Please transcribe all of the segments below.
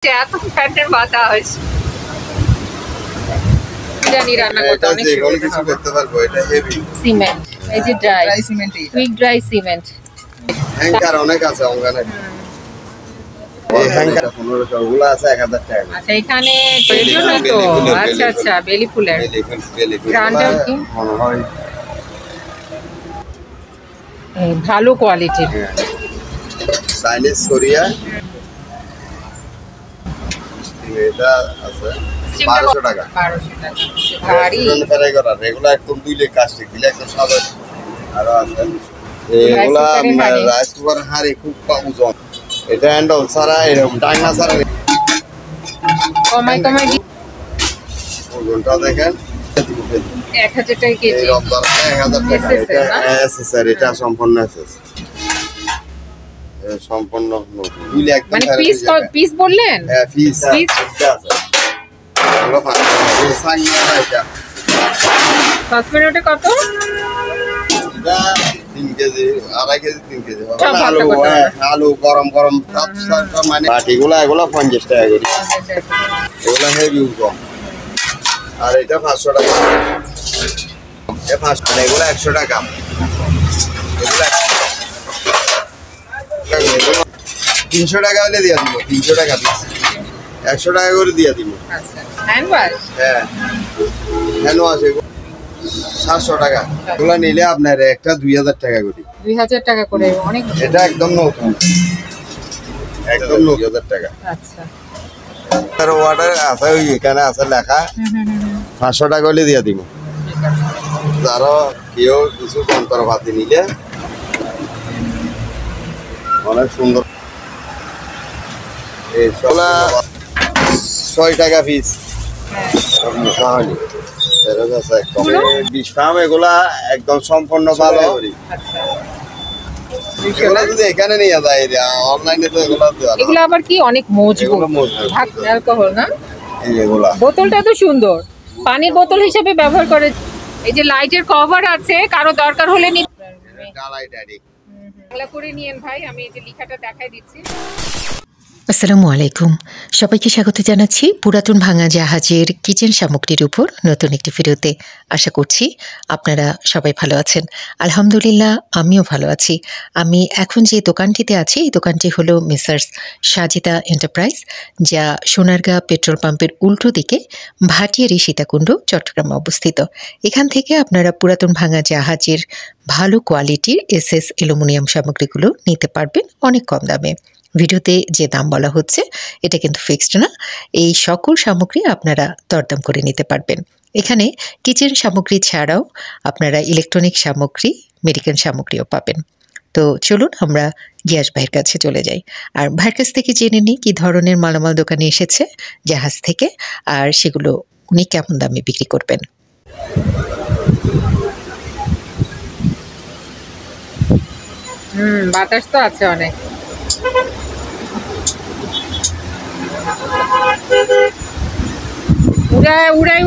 এত ফ্যাটের বাতাস জানি রান্না করতে অনেক কিছু করতে পারবো। এটা হেভি সিমেন্ট, এই যে dry cement, quick dry cement. Hanger অনেক আছে অঙ্গনে, এই হ্যাঙ্গার 1500 গুলো আছে 1000 টাকা। আচ্ছা এখানে এর জন্য তো আচ্ছা আচ্ছা বেলি ফুলের গ্রান্ডটা কি ভালো কোয়ালিটি চাইনিজ কোরিয়া এটা আছে 1200 টাকা। 1200 টাকা ভারী ফ্রাই করা এগুলো একদম দুইলে কাস্টিক দিলে একদম সাদা। আর আছে এগুলা রাইস কুকার হাড়ি খুব ওজন। এটা হ্যান্ডল ছাড়া এরকম ডাইনা ছাড়া কমাই ওজনটা দেখেন 1000 টাকা কেজি। 1000 টাকা এসএসআর, এটা সম্পূর্ণ এসএস সম্পূর্ণ দুইলে একদম মানে পিস বললেন? হ্যাঁ পিস এটা আছে। এগুলো সাইনা এটা সসপেনটা কত? এটা 3 কেজি 2.5 কেজি 3 কেজি আলু গরম মানে বাটিগুলো এগুলো 50 টাকা করে, এগুলো হেভি কম। আর এটা 500 টাকা, এগুলো 100 টাকা, এগুলো 300 টাকা হলে দিয়ে দিব। 300 টাকা পিস, 100 টাকা করে দিয়ে দিব। আচ্ছা হ্যান্ড ওয়াশ, হ্যাঁ হ্যান্ড ওয়াশ 700 টাকা। এগুলো নিলে আপনার একটা 2000 টাকা করে। 2000 টাকা করে অনেক। এটা একদম নতুন, একদম 2000 টাকা। আচ্ছা আর অর্ডার আছে ওই এখানে আছে লেখা 500 টাকা হলে দিয়ে দিব। যারা কেউ কিছু যন্ত্রপাতি নিলে অনেক সুন্দর। এই সবগুলা 6 টাকা পিস। এগুলা একদম সম্পূর্ণ ভালো। এগুলা যদি এখানে নিয়ে যায় অনলাইনে তো এগুলো আবার কি অনেক মজবুত অ্যালকোহল না। এগুলা বোতলটা তো সুন্দর, পানির বোতল হিসেবে ব্যবহার করে। এই যে লাইটের কভার আছে, কারো দরকার হলে বাংলা করে নিয়েন ভাই। আমি এই যে লেখাটা দেখাই দিচ্ছি। আসসালামু আলাইকুম, সবাইকে স্বাগত জানাচ্ছি পুরাতন ভাঙা জাহাজের কিচেন সামগ্রীর উপর নতুন একটি ভিডিওতে। আশা করছি আপনারা সবাই ভালো আছেন। আলহামদুলিল্লাহ আমিও ভালো আছি। আমি এখন যে দোকানটিতে আছি, এই দোকানটি হলো মেসার্স সাজিদা এন্টারপ্রাইজ, যা সোনারগাঁ পেট্রোল পাম্পের উল্টো দিকে ভাটিয়ারি সীতাকুণ্ড চট্টগ্রামে অবস্থিত। এখান থেকে আপনারা পুরাতন ভাঙা জাহাজের ভালো কোয়ালিটির এসএস অ্যালুমিনিয়াম সামগ্রীগুলো নিতে পারবেন অনেক কম দামে। ভিডিওতে যে দাম বলা হচ্ছে এটা কিন্তু ফিক্সড না, এই সকল সামগ্রী আপনারা দরদাম করে নিতে পারবেন। এখানে কিচেন সামগ্রী ছাড়াও আপনারা ইলেকট্রনিক সামগ্রী, মেডিকেল সামগ্রীও পাবেন। তো চলুন আমরা গিয়াস ভাইয়ের কাছে চলে যাই, আর ভাইয়ের কাছ থেকে জেনে নিই কী ধরনের মালামাল দোকানে এসেছে জাহাজ থেকে, আর সেগুলো উনি কেমন দামে বিক্রি করবেন। বাতাস তো আছে অনেক।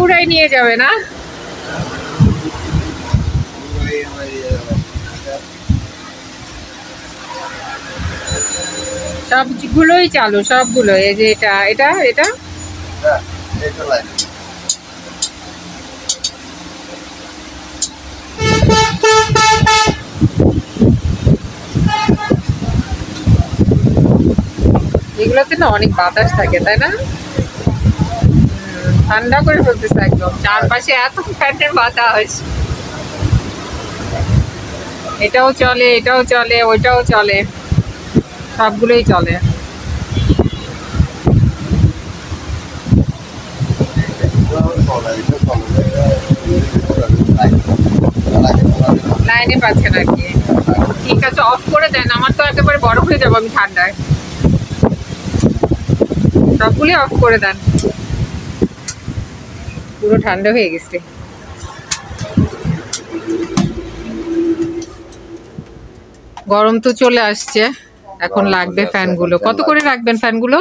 উড়াই নিয়ে যাবে না? সবগুলোই চালু, সবগুলো। এই যে এটা এটা এটা এগুলোতে না অনেক বাতাস থাকে, তাই না? ঠান্ডা করে ফেলতেছে একদম, চারপাশে এত ফ্যাটের বাতাস। এটাও চলে, এটাও চলে, ওইটাও চলে, সবগুলোই চলে। লাইনে পাচ্ছে নাকি? ঠিক আছে, অফ করে দেন। আমার তো একেবারে বরফ হয়ে যাবো আমি ঠান্ডায়। সবগুলি অফ করে দেন, পুরো ঠান্ডা হয়ে গেছে। গরম তো চলে আসছে, এখন লাগবে ফ্যানগুলো। কত করে রাখবেন ফ্যানগুলো?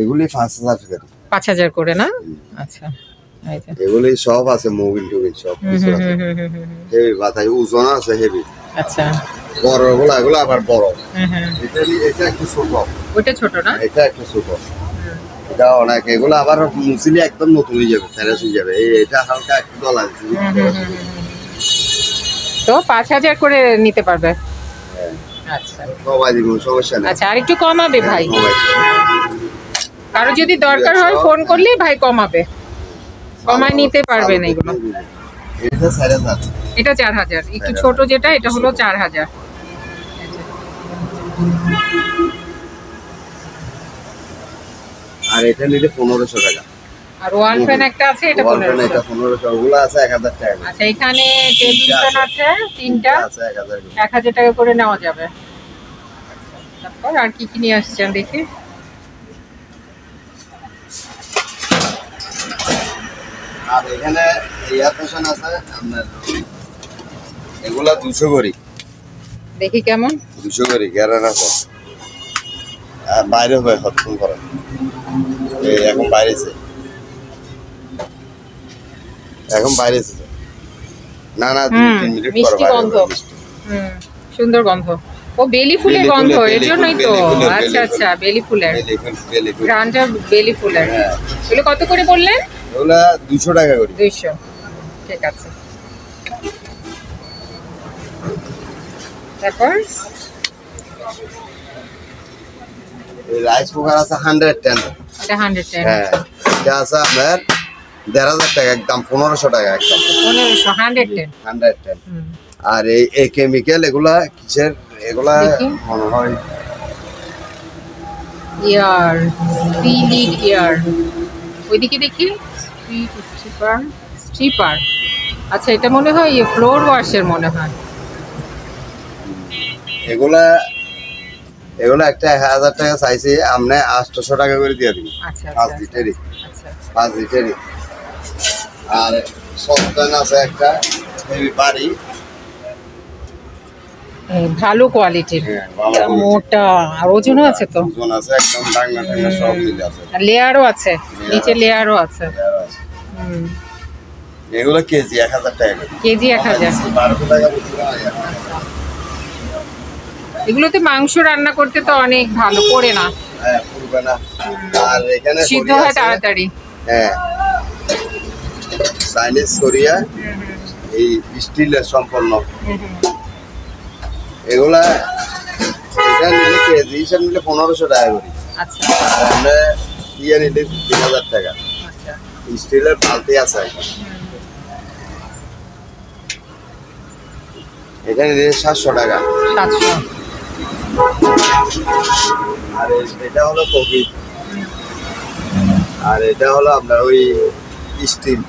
এগুলি 5000 করে। 5000 করে না? আচ্ছা এগুলি সব আছে, মোবিল টোবিল সব কিছু আছে। হেভি বাতাস, ওজন আছে হেভি। আচ্ছা বড়গুলো এগুলো আবার বড়। এটা একটু ছোট। ওটা ছোট না? এটা একটু ছোট। এটা অনেক এগুলো আবার মুসিলি একদম নতুন হয়ে যাবে, ফ্রেশ হয়ে যাবে। এটা হালকা একটু ডলা আছে। তো 5000 করে নিতে পারবে। আচ্ছা কমাই দিব, সমস্যা নেই। আচ্ছা আর একটু কমাবে ভাই, কারো যদি দরকার হয় ফোন করলে ভাই কমাবে, কমায় নিতে পারবেন এগুলো। এটা 4000, এটা 4000, একটু ছোট যেটা এটা হলো 4000। আর এটা নিলে 1500 টাকা। আর ওয়াল ফ্যান একটা আছে, এটা 1500। এটা 1500, ওগুলো আছে 1000 টাকা। আচ্ছা এখানে টেবিল ফ্যান আছে তিনটা, আছে 1000 1000 টাকা করে নেওয়া যাবে। তারপর আর কি কি নিয়ে আসছেন দেখি। আর এখানে এয়ার ফ্যাশন আছে আপনার, এগুলা 200 করে। দেখি কেমন। 200 করে গ্যারান আছে। আর বাইরে হয় হতফোন করে, এখন বাইরেছে, এখন বাইরেছে। না না 2-3 মিনিট পর মিষ্টি গন্ধ, সুন্দর গন্ধ। ও বেলি ফুলের গন্ধ, এর জন্যই তো। আচ্ছা আচ্ছা বেলি ফুলের ঘ্রাণটা, বেলি ফুলের। এগুলো কত করে বললেন? এগুলা 200 টাকা করে। 200, ঠিক আছে। তারপর এই রাইস কুকার আছে 110। এটা 110। হ্যাঁ এটা আছে আপনার 1500 টাকা, একদম 1500 টাকা একদম। 1500, 110। আর এই কেমিক্যাল এগুলা কিসের, এগুলা মনে হয় ইয়ার, সিলিড ইয়ার। ওইদিকে দেখি স্ট্রিপার। আচ্ছা এটা মনে হয় ফ্লোর ওয়াশের মনে হয়। এগুলা একটা 1000 টাকা চাইছি, আমরা 800 টাকা করে দিয়ে দিই। আচ্ছা 5 লিটারই। আচ্ছা 5 লিটারই। আর সফটওয়্যার আছে একটা হেভি বাড়ি, ভালো কোয়ালিটির, মোটা, আর ওজনও আছে তো। ওজন আছে একদম, ডাঙ্গা টাঙ্গা সব মিলে আছে। আর লেয়ারও আছে, নিচে লেয়ারও আছে। এগুলো কেজি 1000 টাকা করে। কেজি 1000। 1200 টাকা বলছিল। এগুলোতে মাংস রান্না করতে তো অনেক ভালো, পড়ে না। হ্যাঁ পুরবে না। আর এখানে সিদ্ধ হয় তাড়াতাড়ি। হ্যাঁ চাইনিজ কোরিয়া, এই স্টিলের সম্পন্ন। এগুলা এটা নিলে কেজি হিসাব নিলে 1500 টাকা করে। আচ্ছা আর আমরা ইয়ে নিলে 3000 টাকা। আচ্ছা স্টিলের বালতি আছে এটা নিলে 700 টাকা। 700। আর এটা হলো কফি, আর এটা হলো আপনার ওই স্টিম।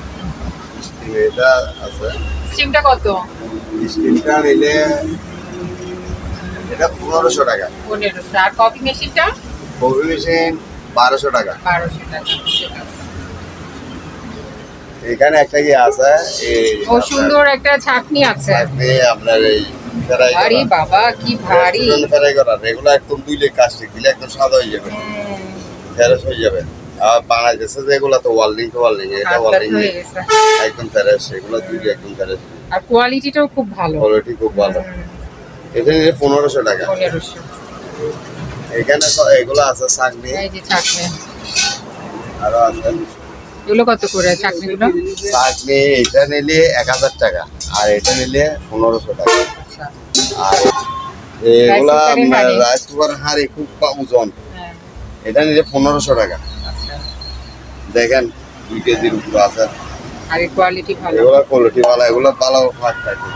এটা আছে। স্টিমটা কত? স্টিমটা নিলে এটা 1500 টাকা। 1500। আর কফি মেশিনটা? কফি মেশিন 1200 টাকা। 1200 টাকা। এখানে একটা কি আছে, ও সুন্দর একটা ছাঁকনি আছে। ছাঁকনি আপনার এই ফ্রাই। আরে বাবা কি ভারী। ফ্রাই করা, এগুলো একদম দুইলে কাস্টিক দিলে একদম সাদা হয়ে যাবে, ফ্রেশ হয়ে যাবে। আর বাংলাদেশে যেগুলো তো ওয়ার্ল্ডিং, এটা ওয়ার্ল্ডিং একদম ফ্রেশ, এগুলো দুইলে একদম ফ্রেশ। আর কোয়ালিটিটাও খুব ভালো, কোয়ালিটি খুব ভালো। এটা নিলে 1500 টাকা। 1500। এখানে এগুলো আছে ছাঁকনি, এই যে ছাঁকনি আরো আছে। এগুলো কত করে ছাঁকনিগুলো? ছাঁকনি এটা নিলে 1000 টাকা, আর এটা নিলে 1500 টাকা। আর এগুলা আপনার রাইস কুকার হাঁড়ি খুব ওজন, এটা নিলে 1500 টাকা। দেখেন 2 কেজির উপর আছে। আর কোয়ালিটি ভালো, এগুলো কোয়ালিটি ভালো, এগুলো ভালো ফাট থাকে।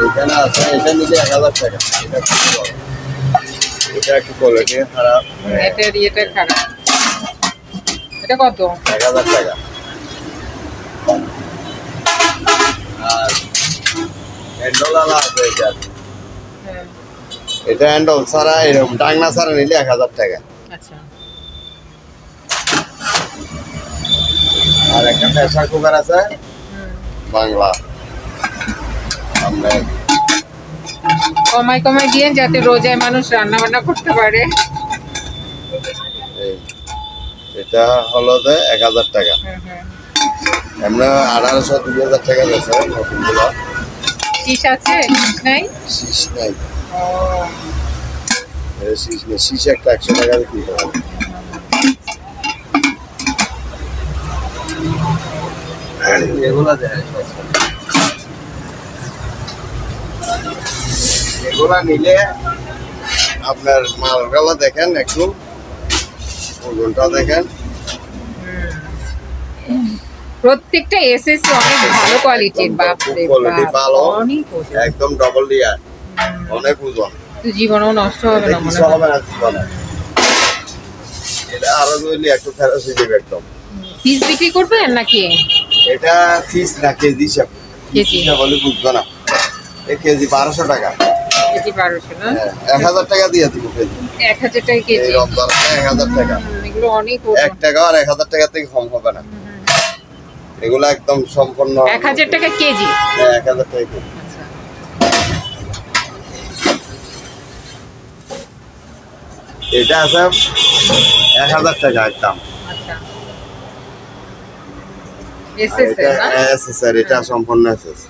এখানে আছে, এটা নিলে 1000 টাকা। এটা একটু কোয়ালিটি খারাপ, এটা খারাপ। এটা কত? 1000 টাকা। আর হ্যান্ডল আছে এটা, এটা হ্যান্ডল ছাড়া, এরকম ডাংনা ছাড়া নিলে 1000 টাকা। আচ্ছা। আর একটা প্রেসার কুকার আছে বাংলা, আমরা কমাই দিয়ে যাতে রোজায় মানুষ রান্না বান্না করতে পারে। এটা হলো যে 1000 টাকা। আমরা 1800-2000 টাকা গেছে নতুনগুলো। শীষ আছে? নাই, শীষ নাই। শীষ একটা 100 টাকা বিক্রি করে। এগুলা দেয় এগুলা নিলে আপনার মালগুলা দেখেন একটু ওজনটা দেখেন প্রত্যেকটা এসএসসি অনেক ভালো কোয়ালিটির বাপ রে কোয়ালিটি ভালো অনেক ওজন একদম ডবল লেয়ার অনেক ওজন তো জীবনও নষ্ট হবে না মনে হবে না জীবনে এটা আরো দুইলি একটু ফেরত হয়ে যাবে একদম পিস বিক্রি করবেন নাকি এটা পিস না কেজি হিসাব কেজি না বলে বুঝবে না এই কেজি 1200 টাকা কেজি 1200 না 1000 টাকা দিয়ে দিব কেজি 1000 টাকা কেজি এই রমজানে 1000 টাকা এগুলো অনেক ওজন 1 টাকা আর 1000 টাকা থেকে কম হবে না এগুলো একদম সম্পূর্ণ 1000 টাকা কেজি 1000 টাকা কেজি এটা আছে 1000 টাকা একদম আচ্ছা এসএস না এসএস এটা সম্পূর্ণ এসএস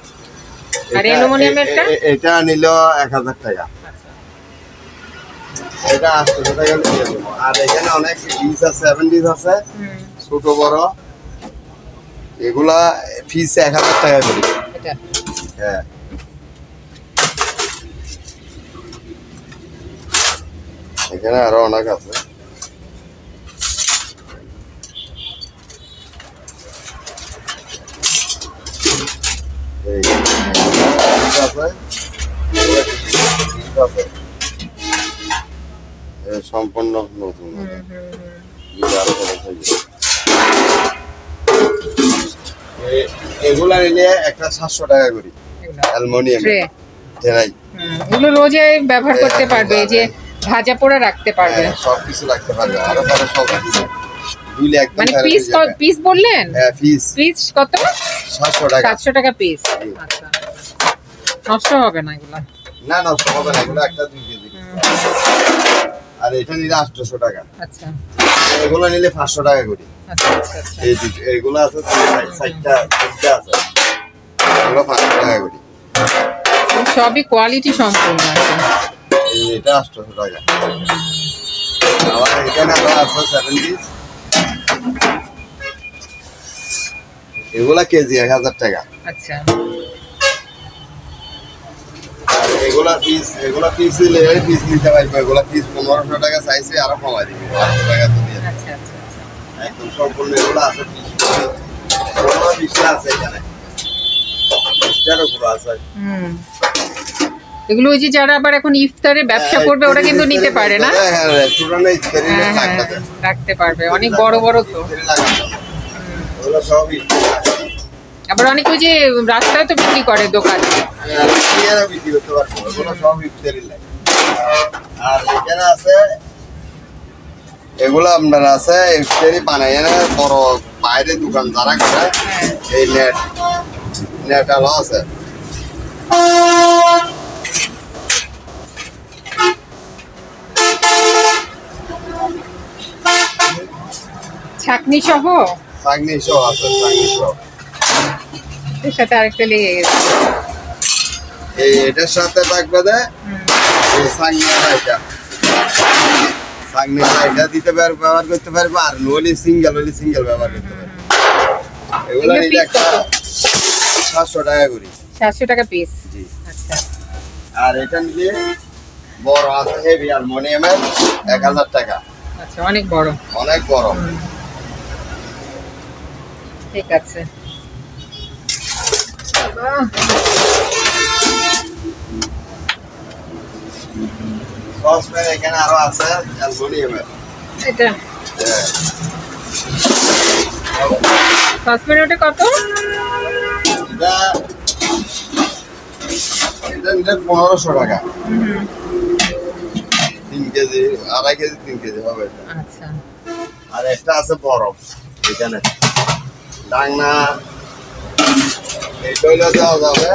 আর অ্যালুমিনিয়ামেরটা এটা নিল 1000 টাকা এটা 800 টাকা দিয়ে দেব আর এখানে অনেক পিস আছে 70 আছে ছোট বড় এগুলা পিস 1000 টাকা করে এটা হ্যাঁ এখানে আরো অনেক আছে সম্পূর্ণ নতুন এগুলা নিলে একটা 700 টাকা করি অ্যালুমিনিয়াম ট্রে এগুলো রোজে ব্যবহার করতে পারবে যে ভাজা পোড়া রাখতে পারবে সব কিছু রাখতে পারবে আর তাহলে সব দুইলে একদম মানে পিস বললেন হ্যাঁ পিস কত 700 টাকা 700 টাকা পিস আচ্ছা নষ্ট হবে না এগুলা না নষ্ট হবে না এগুলো একটা 2 কেজি আর এটা নিলে 800 টাকা আচ্ছা এগুলো নিলে 500 টাকা করি আচ্ছা আচ্ছা এই এগুলো আছে সাইডটা আছে এগুলো 500 টাকা করি সবই কোয়ালিটি সম্পূর্ণ আছে এটা 800 টাকা আবার এখানে আরো আছে 70 এগুলা কেজি 1000 টাকা আচ্ছা এগুলা পিস নিলে পিস নিতে পারবে এগুলা পিস 1500 টাকা চাইছে আরো কমাই দিবে 800 টাকা দিয়ে আচ্ছা আচ্ছা একদম সম্পূর্ণ এগুলা আছে পিস 15 আছে এখানে 20টার উপর আছে এগুলো ওই যে যারা আবার এখন ইফতারে ব্যবসা করবে ওরা কিন্তু নিতে পারে না হ্যাঁ রেস্টুরেন্টে ইফতারি রাখতে পারবে অনেক বড় বড় তো ওগুলো সবই আবার অনেক ওই যে রাস্তায় তো বিক্রি করে দোকানে বিক্রি করতে পারবো ওগুলো সব ইফতারি লাগে আর এখানে আছে এগুলো আপনার আছে ইফতারি বানায় না বড় বাইরে দোকান যারা করে এই নেট আলো আছে ছাকনি সহ ছাকনি সহ আছে ছাকনি সহ এর সাথে আরেকটা লেগে গেছে এটার সাথে থাকবে যে ছাকনিটা এটা দিতে পারবে ব্যবহার করতে পারবে আর নলি সিঙ্গেল ব্যবহার করতে পারবে এগুলো নিলে একটা 700 টাকা করি 700 টাকা পিস জি আচ্ছা আর এটা নিলে বড় আছে হেভি অ্যালুমিনিয়ামের 1000 টাকা আচ্ছা অনেক বড় ঠিক আছে সসপ্যান এখানে আরো আছে অ্যালুমিনিয়ামের এটা সসপ্যান ওটা কত এটা নিলে 1500 টাকা 3 কেজি 2.5 কেজি 3 কেজি হবে আচ্ছা আর একটা আছে বরফ এখানে ডাংনা এই টয়লা দেওয়া যাবে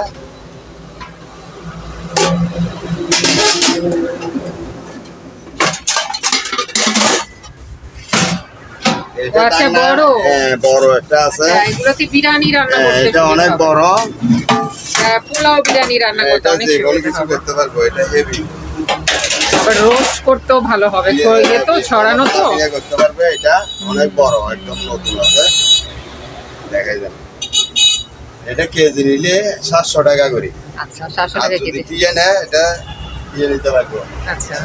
আচ্ছা বড় বড় একটা আছে এগুলোতে বিরিয়ানি রান্না করতে এটা অনেক বড় পোলাও বিরিয়ানি রান্না করতে অনেক সুবিধা কিছু করতে পারবো এটা হেভি আবার রোস্ট করতেও ভালো হবে ইয়ে তো ছড়ানো তো করতে পারবে এটা অনেক বড় একদম নতুন আছে দেখাই যাবে এটা কেজি নিলে 700 টাকা করে। আচ্ছা 700 টাকা কেজি। যদি না এটা দিয়ে নিতে পারবো। আচ্ছা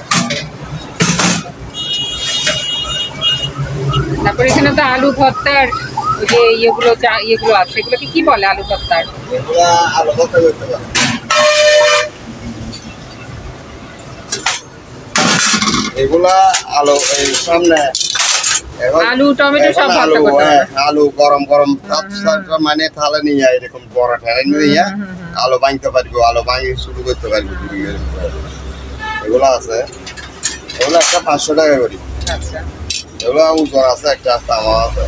তারপর এখানে তো আলু ভর্তার যে ইয়েগুলো আছে, এগুলোকে কি বলে আলু ভর্তার? এগুলা আলু ভর্তা করতে পারে। এগুলা আলু এই সামনে আলু টমেটো সব ভর্তা করতে পারে। আলু গরম গরম মানে থালা নিয়ে এরকম বড় ঠেলা নিয়ে আলু ভাঙতে পারবো, আলু ভাঙি শুরু করতে পারবো। এগুলো আছে, এগুলো একটা 500 টাকা করি। আচ্ছা এগুলো উজ্জ্বল আছে, একটা তামা আছে।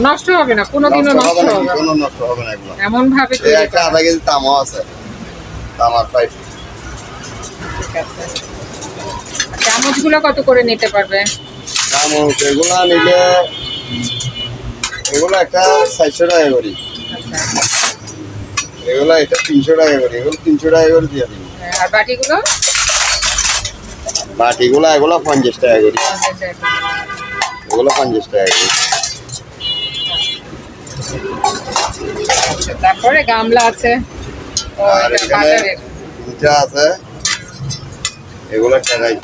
নষ্ট হবে না কোনোদিনও, নষ্ট হবে না, কোনো নষ্ট হবে না। এগুলো এমন ভাবে একটা আধা কেজি তামা আছে, তামার পাইপ। ঠিক আছে। চামচগুলো কত করে নিতে পারবে? চামচ এগুলা নিলে এগুলো একটা 400 টাকা করি। এগুলো এটা 300 টাকা করি। এগুলো 300 টাকা করে দিয়ে দিই। আর বাটিগুলো? বাটিগুলো এগুলো 50 টাকা করি। এগুলো 50 টাকা করি। তারপরে গামলা আছে, আর এখানে তিনটা আছে, এগুলো টেরাই।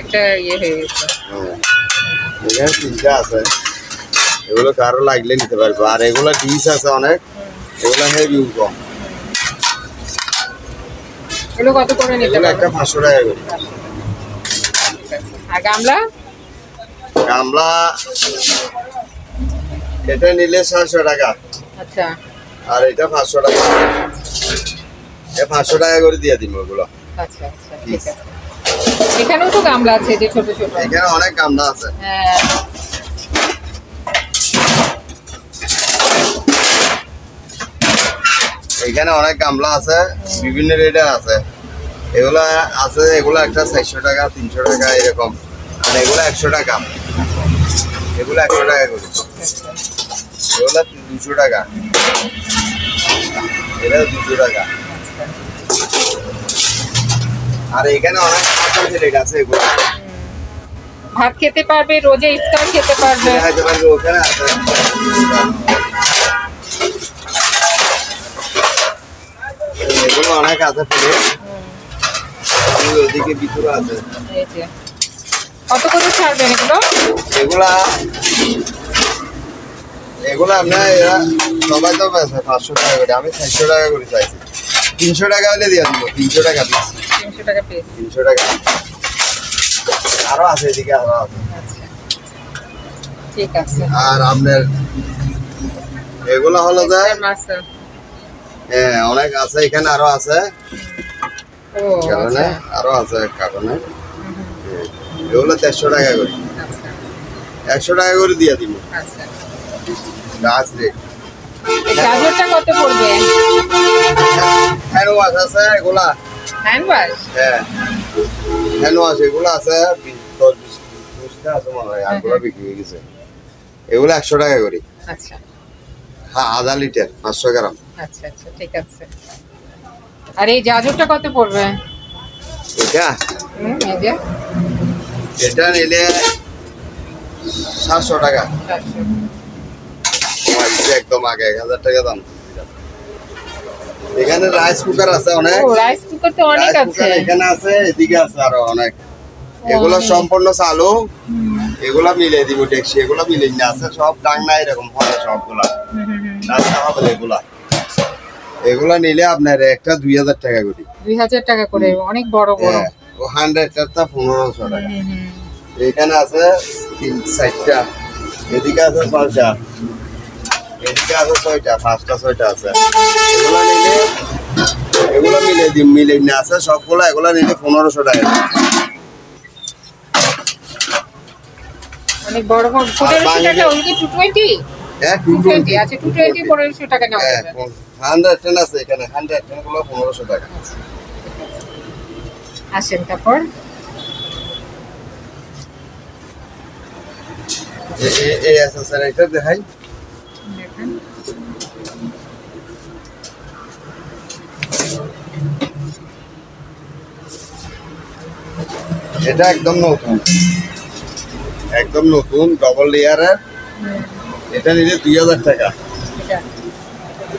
একটা ইয়ে হয়ে গেছে। এখানে তিনটা আছে, এগুলো কারো লাগলে নিতে পারবো। আর এগুলো ডিশ আছে অনেক, এগুলো হেভি কম। এগুলো কত করে নিতে পারবে? একটা 500 টাকা করে। আর গামলা? গামলা এটা নিলে 700 টাকা। আচ্ছা আর এটা 500 টাকা। এ 500 টাকা করে দিয়ে দিব ওগুলো। আচ্ছা আচ্ছা ঠিক আছে। এখানেও তো গামলা আছে যে ছোট ছোট। এখানে অনেক গামলা আছে। হ্যাঁ এখানে অনেক গামলা আছে, বিভিন্ন রেটের আছে। এগুলা আছে, এগুলো একটা 400 টাকা, 300 টাকা এরকম। আর এগুলো 100 টাকা। এগুলো 100 টাকা করে। এগুলো 200 টাকা। এটা 200 টাকা। আর এখানে অনেক রেট আছে। এগুলো ভাত খেতে পারবে, রোজে ইফতার খেতে পারবে। ওখানে আছে, এগুলো অনেক আছে। ওদিকে ভিতরে আছে। কত করে ছাড়বেন এগুলো? এগুলো আপনার সবাই তো 500 টাকা করে, আমি 400 টাকা করে চাইছি। 300 টাকা হলে দিয়ে দিব। 300 টাকা পিস। 300 টাকা পিস। 300 টাকা। আরো আছে, এদিকে আরো আছে। ঠিক আছে। আর আপনার এগুলো হলো যে হ্যাঁ অনেক আছে, এখানে আরো আছে। কারণে আরো আছে কারণে এগুলো 150 টাকা করে। 100 টাকা করে দিয়ে দিব। আচ্ছা গাছ রেট। গাজরটা কত পড়বে? হ্যান্ড ওয়াশ আছে এগুলা। Hand wash? হ্যাঁ হ্যান্ড ওয়াশ এগুলো আছে 10-20টা আছে মনে হয়। আরগুলো বিক্রি হয়ে গেছে। এগুলো 100 টাকা করে। আচ্ছা হ্যাঁ আধা লিটার 500 গ্রাম। আচ্ছা আচ্ছা ঠিক আছে। আর এই গাজরটা কত পড়বে? এটা এই যে এটা নিলে 700 টাকা। 700 একদম আগে 1000 টাকা দাম। এখানে রাইস কুকার আছে অনেক। ও রাইস কুকার তো অনেক আছে। এখানে আছে, এদিকে আছে আরো অনেক। এগুলো সম্পূর্ণ চালু। এগুলা মিলে দিব ট্যাক্সি। এগুলা মিলে না আছে সব ডাংনা এরকম হবে সবগুলা। রাস্তা হবে এগুলা। এগুলা নিলে আপনার একটা 2000 টাকা করে। 2000 টাকা করে, অনেক বড় বড়। ও 100টা 1500 টাকা। এখানে আছে 3-4টা। এদিকে আছে 5টা। এদিকে আছে 6টা, 5টা 6টা আছে। এগুলো মিলে দিই, মিলে না আছে সবগুলা। এগুলা নিলে 1500 টাকা। অনেক বড় বড় 1500 টাকা। ওই কি 220? হ্যাঁ 220 আচ্ছা 220 1500 টাকা নেওয়া যাবে। 110 আছে এখানে। 110 গুলো 1500 টাকা। আসেন তারপর এই আছে স্যার, এটা দেখাই। দেখেন এটা একদম নতুন, একদম নতুন ডবল লেয়ারের। এটা নিলে 2000 টাকা।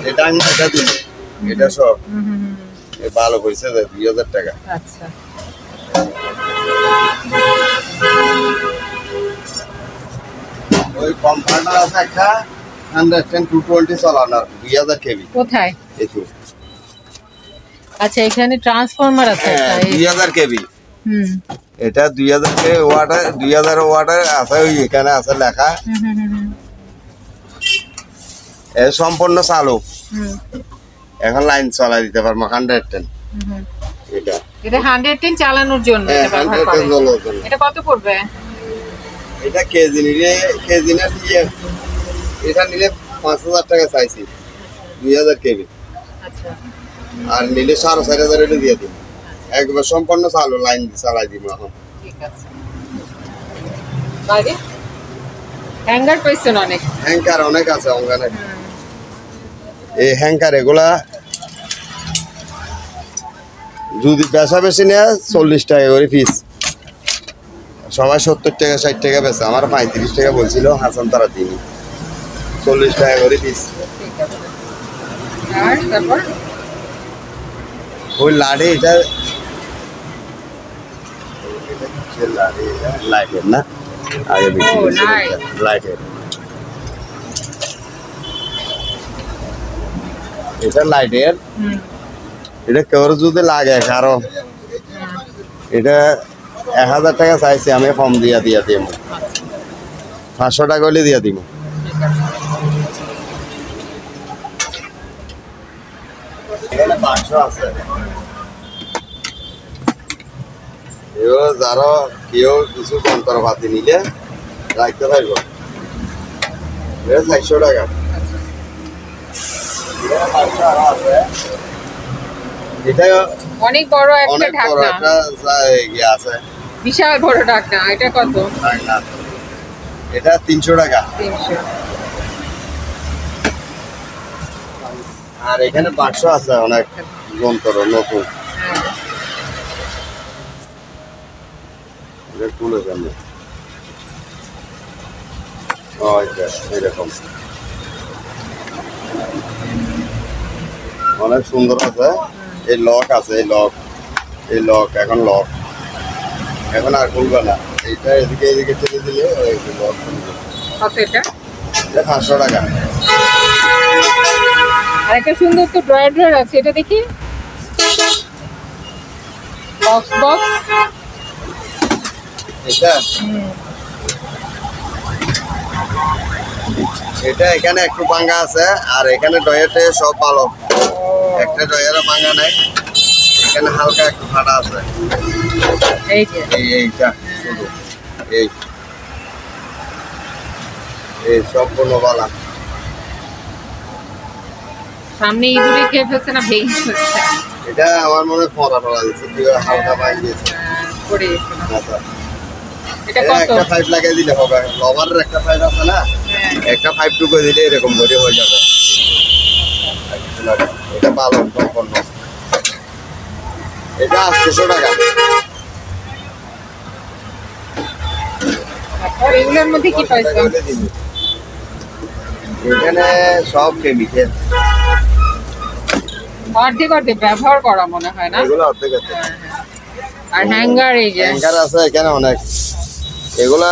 এটা আমি এটা দিই, এটা সব ভালো পয়সা 2000 টাকা। আচ্ছা ওই কম্পাউন্ডার আছে একটা 110 220 চালানোর 2000 কেভি। কোথায়? এই তো। আচ্ছা এখানে ট্রান্সফরমার আছে একটা 2000 কেভি। হুম এটা 2000 কে ওয়াটার 2000 ওয়াটার আছে, ওই এখানে আছে লেখা। এ সম্পূর্ণ চালু। এখন লাইন চালাই দিতে পারবো 110। এটা এটা 110 চালানোর জন্য এটা ব্যবহার করে। এটা কত পড়বে? এটা কেজি নিলে এটা নিলে 5000 টাকা চাইছি, 2000 কেভি। আচ্ছা আর নিলে 4500 এটা দিয়ে দিন, একবার সম্পূর্ণ চালু লাইন চালাই দিব এখন। ঠিক আছে। বাইরে হ্যাঙ্গার পাইছেন অনেক? হ্যাঙ্কার অনেক আছে ওখানে। এই হ্যাঙ্কার এগুলা যদি বেচা বেশি নেয় 40 টাকা করে পিস, সবাই 70 টাকা 60 টাকা বেচে, আমার 35 টাকা বলছিল হাসান তারা দিনই, 40 টাকা করে পিস। ঠিক আছে। আর তারপর ওই লাড়ি এটা লাড়ি লাইটের না, আগে লাইটের এটা লাইটের। এটা কেউ যদি লাগে কারো, এটা 1000 টাকা চাইছি, আমি কম দিয়া দিব, 500 টাকা হলে দিয়া দিব। এখানে 500 আছে, এগুলো যারা কেউ কিছু যন্ত্রপাতি নিলে রাখতে পারবো, এটা 400 টাকা। এটা অনেক বড় একটা ঢাকনা, একটা আছে বিশাল বড় ঢাকনা। এটা কত? এটা 300 টাকা। 300। আর এখানে 500 আছে অনেক যন্ত্র নতুন। এরকম অনেক সুন্দর আছে। এই লক আছে, এই লক এখন আর খুলবে না। এইটা এদিকে ঠেলে দিলে লক খুলবে। কত এটা? 500 টাকা। আর একটা সুন্দর তো ড্রয়ার আছে, এটা দেখি। বক্স এটা এখানে একটু ভাঙা আছে, আর এখানে ডয়ারটা সব ভালো, একটা ডয়ারে ভাঙা নাই, এখানে হালকা একটু ফাটা আছে। এইটা শুধু এই সম্পূর্ণ বালা। সামনে ইঁদুরে খেয়ে ফেলছে না ভেঙে ফেলছে? এটা আমার মনে পড়া দিচ্ছে, হালকা ভাঙ দিয়েছে। এটা কত? একটা পাইপ লাগিয়ে দিলে হবে, লবারের একটা পাইপ আছে না, একটা পাইপ টুকু দিলে এরকম করে হয়ে যাবে। এটা ভালো সম্পন্ন। এটা 800 টাকা। আর এগুলোর মধ্যে কি পাইছেন? এখানে সব কেমিক্যাল, অর্ধেক ব্যবহার করা মনে হয় না? এগুলো অর্ধেক আছে। আর হ্যাঙ্গার, এই যে হ্যাঙ্গার আছে এখানে অনেক, এগুলা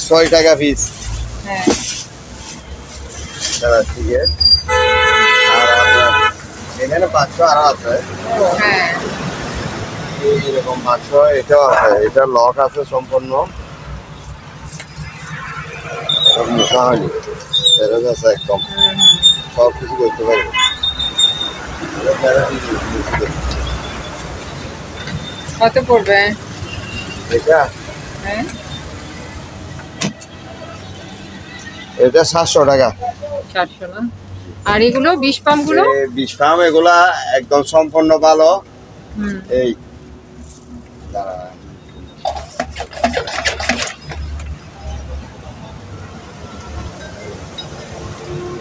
6 টাকা পিস। হ্যাঁ ঠিক আছে। আর এখানে 500 আরো আছে। হ্যাঁ এরকম 500 এটাও আছে, এটা লক আছে সম্পূর্ণ, মোটা হয়নি, ফেরত আছে একদম, সব কিছু করতে পারবে। কত পড়বে এটা? হ্যাঁ এটা 700 টাকা। 700 না? আর এগুলো 20 পাম্প গুলো? 20 পাম্প এগুলা একদম সম্পূর্ণ ভালো। এই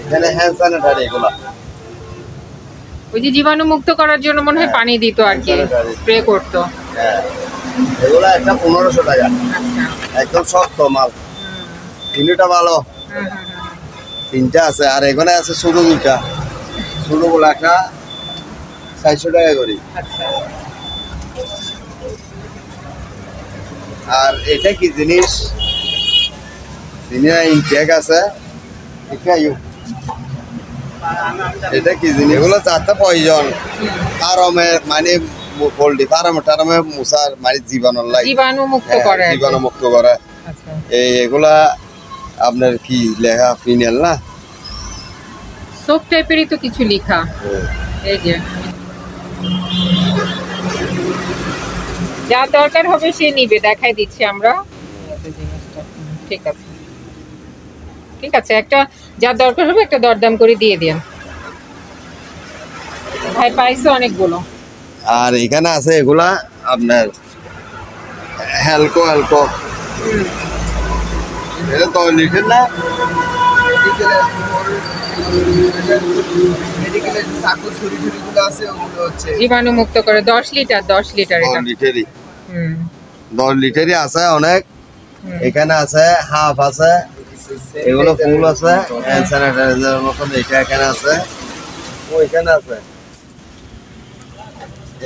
এখানে হ্যান্ড স্যানিটাইজার, এগুলা ওই যে জীবাণু মুক্ত করার জন্য মনে হয় পানি দিত আর কি, স্প্রে করতো। হ্যাঁ এগুলা একটা 1500 টাকা। আচ্ছা একদম শক্ত মাল, তিনটা ভালো। তিনটা আছে, আর এখানে আছে ছোট দুইটা। ছোটগুলো একটা 400 টাকা করে। আচ্ছা, আর এটা কি জিনিস, ইনটেক আছে। এটা কি জিনিস, এগুলো চারটা প্রয়োজন ফার্মে, মানে পোল্ট্রি ফার্মে মশার মানে জীবাণু মুক্ত করে। জীবাণু মুক্ত করে। আচ্ছা, এগুলা আপনার কি লেখা ফিনাল না, সোপ টাইপেরই তো কিছু লেখা। এই যে যা দরকার হবে সে নিবে, দেখাই দিচ্ছি আমরা। ঠিক আছে, ঠিক আছে, একটা যা দরকার হবে একটা দরদাম করে দিয়ে দেন ভাই, পাইছে অনেকগুলো। আর এখানে আছে এগুলা আপনার হেলকো এটা 10 লিটার না, জীবাণু মুক্ত করে 10 লিটার 10 লিটার এটা 10 লিটারই। 10 লিটারই আছে অনেক। এখানে আছে হাফ আছে, এগুলো ফুল আছে, হ্যান্ড স্যানিটাইজারের মতন। এটা এখানে আছে, ওইখানে আছে,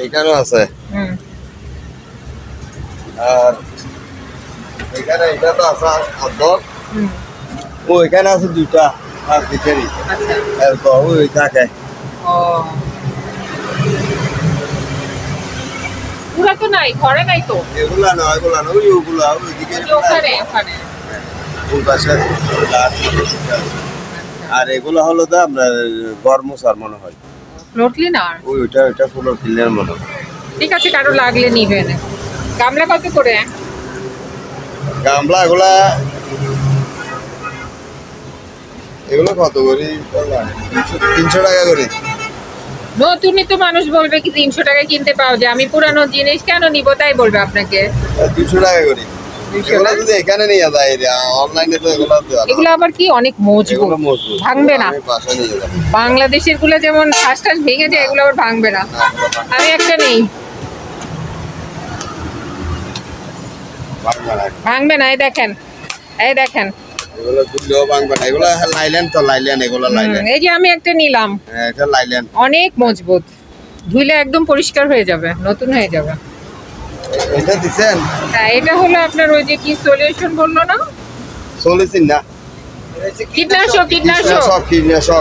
এইখানেও আছে। আর এখানে এটা তো আছে আদর, ওইখানে আছে দুইটা 5 লিটারই। আচ্ছা, ওই থাকে। পুরা তো নাই, ঘরে নাই তো। এগুলা না, ওইগুলা না, ওইগুলা ওইদিকে ওখানে ওখানে ফুল পাশে। আর এগুলো হলো তো আপনার গরমসার মনে হয়, ফ্লোর ক্লিনার। ওইটা ফুল ক্লিনার মনে হয়। ঠিক আছে, কারো লাগলে নিবেন। গামলা কত করে? গামলা এগুলো কত করে? 300 টাকা করে। নতুনই তো মানুষ বলবে কি 300 টাকা কিনতে পাওয়া যায়, আমি পুরানো জিনিস কেন নিব তাই বলবে আপনাকে। 200 টাকা করে। এগুলো যদি এখানে নিয়ে যায়, অনলাইনে তো এগুলো আবার কি অনেক মজবুত, ভাঙবে না। বাংলাদেশের গুলো যেমন ঠাস ঠাস ভেঙে যায়, এগুলো আবার ভাঙবে না। আমি একটা নেই, ভাঙবে না। এই দেখেন, এই দেখেন, এগুলো দুললেও ভাঙবে না। এগুলো লাইলেন তো, লাইলেন এগুলো লাইলেন। এই যে আমি একটা নিলাম, এটা লাইলেন, অনেক মজবুত, ধুইলে একদম পরিষ্কার হয়ে যাবে, নতুন হয়ে যাবে। এটা দিছেন? হ্যাঁ, এটা হলো আপনার ওই যে কি সলিউশন বললো না, সলিউশন না, কীটনাশক,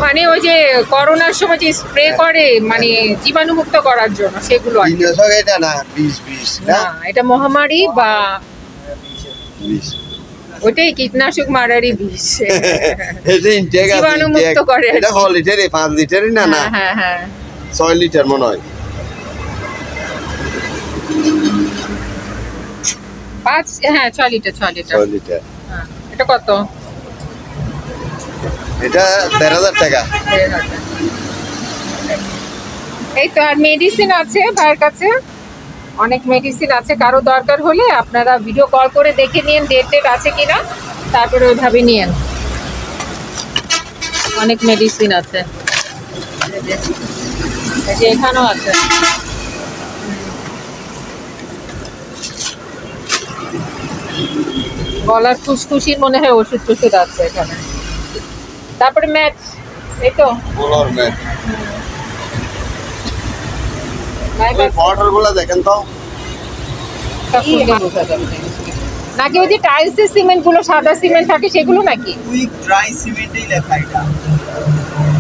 মানে ওই যে করোনার সময় যে স্প্রে করে, মানে জীবাণু মুক্ত করার জন্য, সেগুলো। কীটনাশক এটা না, বিষ না, এটা মহামারী বা বিষ, ওইটাই কীটনাশক মারারই বিষ। এটা ইনটেক আছে, জীবাণু মুক্ত করে। এটা 6 লিটারে 5 লিটারই না, না হ্যাঁ 6 লিটার মনে হয়। 6 লিটার। হ্যাঁ, এটা কত? এটা 13,000 টাকা। এই তো। আর মেডিসিন আছে ভাইয়ের কাছে, অনেক মেডিসিন আছে। কারো দরকার হলে আপনারা ভিডিও কল করে দেখে নিন ডেট আছে কিনা, তারপরে ওইভাবে নিয়েন। অনেক মেডিসিন আছে, এই যে এখানেও আছে। গলার খুশখুশির মনে হয় ওষুধ টষুধ আছে এখানে। তারপরে ম্যাচ, এই তো বলার ম্যাচ। ফটোগুলো দেখেন তো, নাকি ওই যে টাইলসের সিমেন্ট গুলো, সাদা সিমেন্ট থাকে সেগুলো নাকি? কুইক ড্রাই সিমেন্টই লেখা এটা,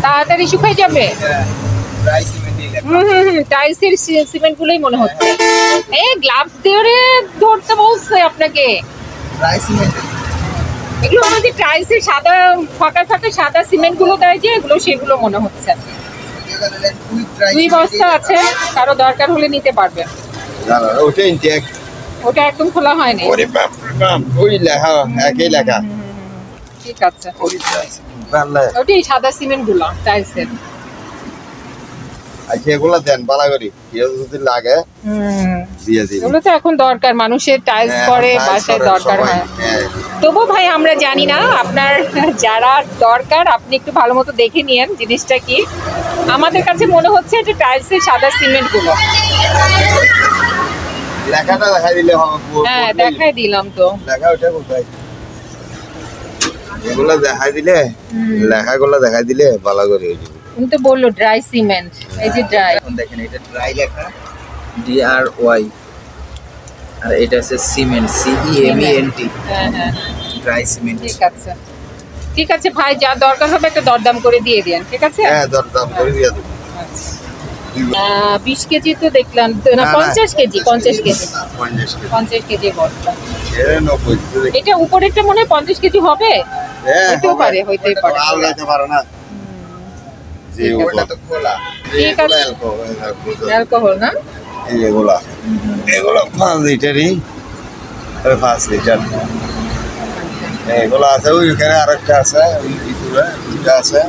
তাড়াতাড়ি শুকাই যাবে। ড্রাই সিমেন্টই লেখা। টাইলসের সিমেন্ট গুলোই মনে হচ্ছে। এই গ্লাভস দিয়ে ধরতে বলছে আপনাকে। ড্রাই সিমেন্ট এগুলো আমাদের টাইলসের সাদা ফাঁকা সাদা সিমেন্ট গুলো দেয় যে, এগুলো সেগুলো মনে হচ্ছে। 2 বস্তা আছে, কারো দরকার হলে নিতে পারবে। ওটা ইনটেক, ওটা একদম খোলা হয়নি। ওরে বাপ ওই লেখা, একই লেখা। ঠিক আছে, ওটাই সাদা সিমেন্ট গুলো টাইলসের। আচ্ছা, এগুলো দেন বালা করি, কেউ যদি লাগে দিয়ে দিন। এগুলো তো এখন দরকার, মানুষের টাইলস করে বাসায় দরকার হয়। তবু ভাই আমরা জানি না, আপনার যারা দরকার আপনি একটু ভালো মতো দেখে নিয়েন জিনিসটা কি। আমাদের কাছে মনে হচ্ছে এটা টাইলসের সাদা সিমেন্ট গুলো। লেখাটা দেখাই দিলে হবে। হ্যাঁ, দেখাই দিলাম তো। লেখা ওটা কোথায়? এগুলা দেখাই দিলে লেখাগুলা দেখাই দিলে ভালো করে হয়ে যাবে। উনি তো বললো ড্রাই সিমেন্ট, এই যে ড্রাই। এখন দেখেন এটা ড্রাই লেখা DRY, আর এটা আছে সিমেন্ট CEMENT। হ্যাঁ হ্যাঁ ড্রাই সিমেন্ট। ঠিক আছে, ঠিক আছে ভাই, যা দরকার হবে একটা দরদাম করে দিয়ে দেন, ঠিক আছে? হ্যাঁ দরদাম করে দিয়ে দেবো। 20 কেজি তো দেখলাম না, 50 কেজি 50 কেজি 50 কেজি বস্তা। এটা উপরেরটা মনে হয় 50 কেজি হবে। হইতেও পারে, হইতেই পারে। আলগাইতে পারে না জি, ওটা তো খোলা। ঠিক আছে, অ্যালকোহল না এগুলা 5 লিটারই, 5 লিটার এগুলো আছে। ওইখানে আরেকটা আছে, ওই ভিতরে দুটা আছে,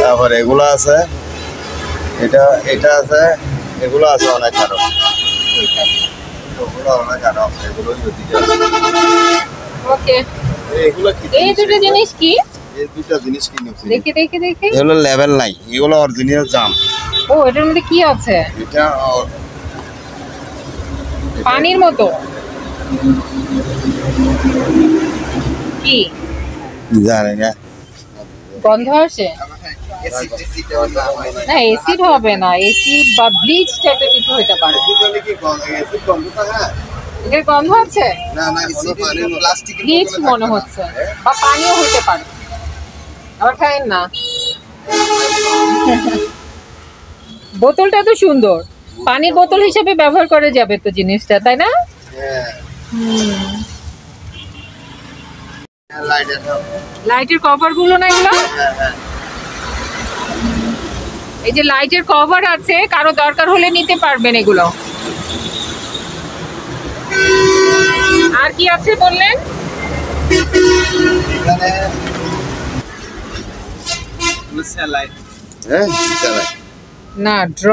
তারপরে এগুলো আছে, এটা আছে, এগুলো আছে অনেক আরো, এগুলো অনেক আরো, এগুলো ওকে। এগুলো কি এই দুটো জিনিস কি? এই দুটো জিনিস কিনেছি, দেখি দেখি দেখি। এগুলো লেভেল নাই, এগুলো অরিজিনাল জাম। ও, এটার মধ্যে কি আছে? এটা পানির মতো কি জানি না, গন্ধ আসে? না, এসিড হবে না, এসিড বা ব্লিচ টাইপের কিছু হতে পারে। এটার গন্ধ আছে, না না, প্লাস্টিক ব্লিচ মনে হচ্ছে, বা পানিও হতে পারে। আবার খাইন না। বোতলটা তো সুন্দর, পানির বোতল হিসেবে ব্যবহার করা যাবে তো জিনিসটা, তাই না? লাইটের কভার গুলো না এগুলো? এই যে লাইটের কভার আছে, কারো দরকার হলে নিতে পারবেন এগুলো। আর কি আছে বললেন? না, ড্র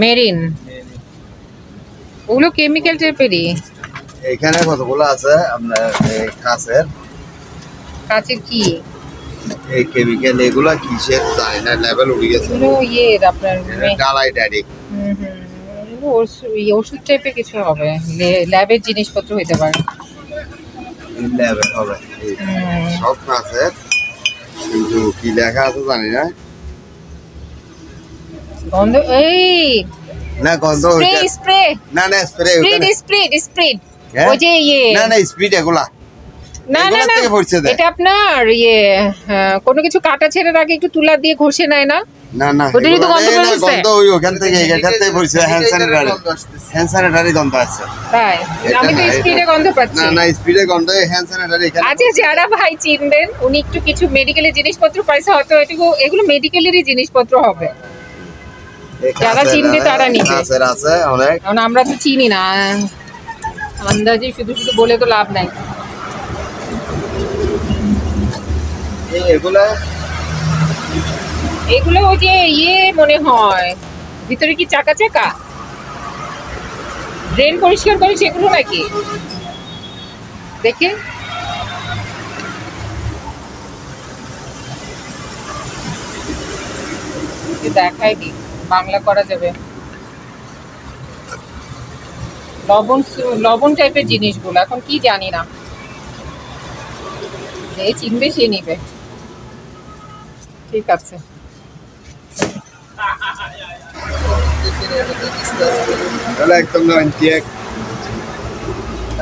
মেরিন, ওগুলো কেমিক্যাল টাইপেরই। এখানে কতগুলো আছে আপনার কাঁচের কি এই কেমিক্যাল, এগুলা কিসের জানি না, লেভেল উঠে গেছে। এগুলো আপনার ডালাই ডাইরেক্ট ওষুধ টাইপের কিছু হবে, ল্যাবের জিনিসপত্র হইতে পারে। লেভেল হবে সব কাঁচের, কিন্তু কি লেখা আছে জানি না। গন্ধ, এই না গন্ধ স্প্রে, না না স্প্রে, স্প্রিড ওই যে না না স্প্রিড এগুলা না না না, এটা আপনার কোনো কিছু কাটা ছেড়ার আগে একটু তুলা দিয়ে ঘষে নেয় না? না না, ওটারই তো গন্ধ বের হচ্ছে। গন্ধ ওই ওখান থেকে পড়ছে, হ্যান্ড স্যানিটারি গন্ধ আছে। তাই আমি তো স্পিডে গন্ধ পাচ্ছি। না না, স্পিডে গন্ধ, হ্যান্ড স্যানিটারি এখানে। আচ্ছা, যারা ভাই চিনবেন, উনি একটু কিছু মেডিকেলের জিনিসপত্র পাইছে হয়তো, এগুলো মেডিকেলেরই জিনিসপত্র হবে, যারা চিনবে তারা নিবে। আছে অনেক, কারণ আমরা তো চিনি না, আন্দাজে শুধু শুধু বলে তো লাভ নাই। এগুলো ওই যে মনে হয় ভিতরে কি চাকা চাকা ড্রেন পরিষ্কার করে সেগুলো নাকি? দেখে দেখায় কি বাংলা করা যাবে। লবণ টাইপের জিনিসগুলো, এখন কি জানি না, যে চিনবে সে নিবে। ঠিক আছে,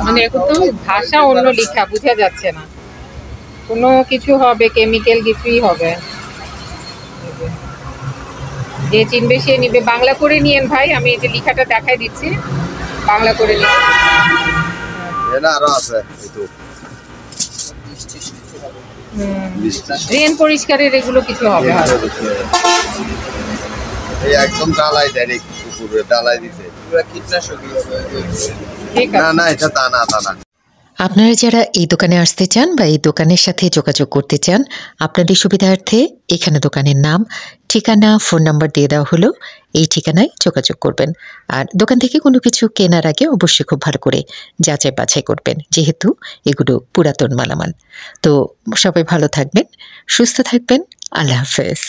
মানে এখন তো ভাষা অন্য লেখা, বোঝা যাচ্ছে না, কোনো কিছু হবে, কেমিক্যাল কিছুই হবে। যে চিনবে সে নিবে। বাংলা করে নিয়েন ভাই, আমি এই যে লেখাটা দেখাই দিচ্ছি, বাংলা করে নিন। আরো আছে ড্রেন পরিষ্কারের এগুলো কিছু হবে, একদম ডালাই ডাইরেক্ট উপরে ডালাই দিছে, কীটনাশক। না না, এটা তা না, তা না। আপনারা যারা এই দোকানে আসতে চান বা এই দোকানের সাথে যোগাযোগ করতে চান, আপনাদের সুবিধার্থে এখানে দোকানের নাম, ঠিকানা, ফোন নাম্বার দিয়ে দেওয়া হলো। এই ঠিকানায় যোগাযোগ করবেন। আর দোকান থেকে কোনো কিছু কেনার আগে অবশ্যই খুব ভালো করে যাচাই বাছাই করবেন, যেহেতু এগুলো পুরাতন মালামাল। তো সবাই ভালো থাকবেন, সুস্থ থাকবেন। আল্লাহ হাফেজ।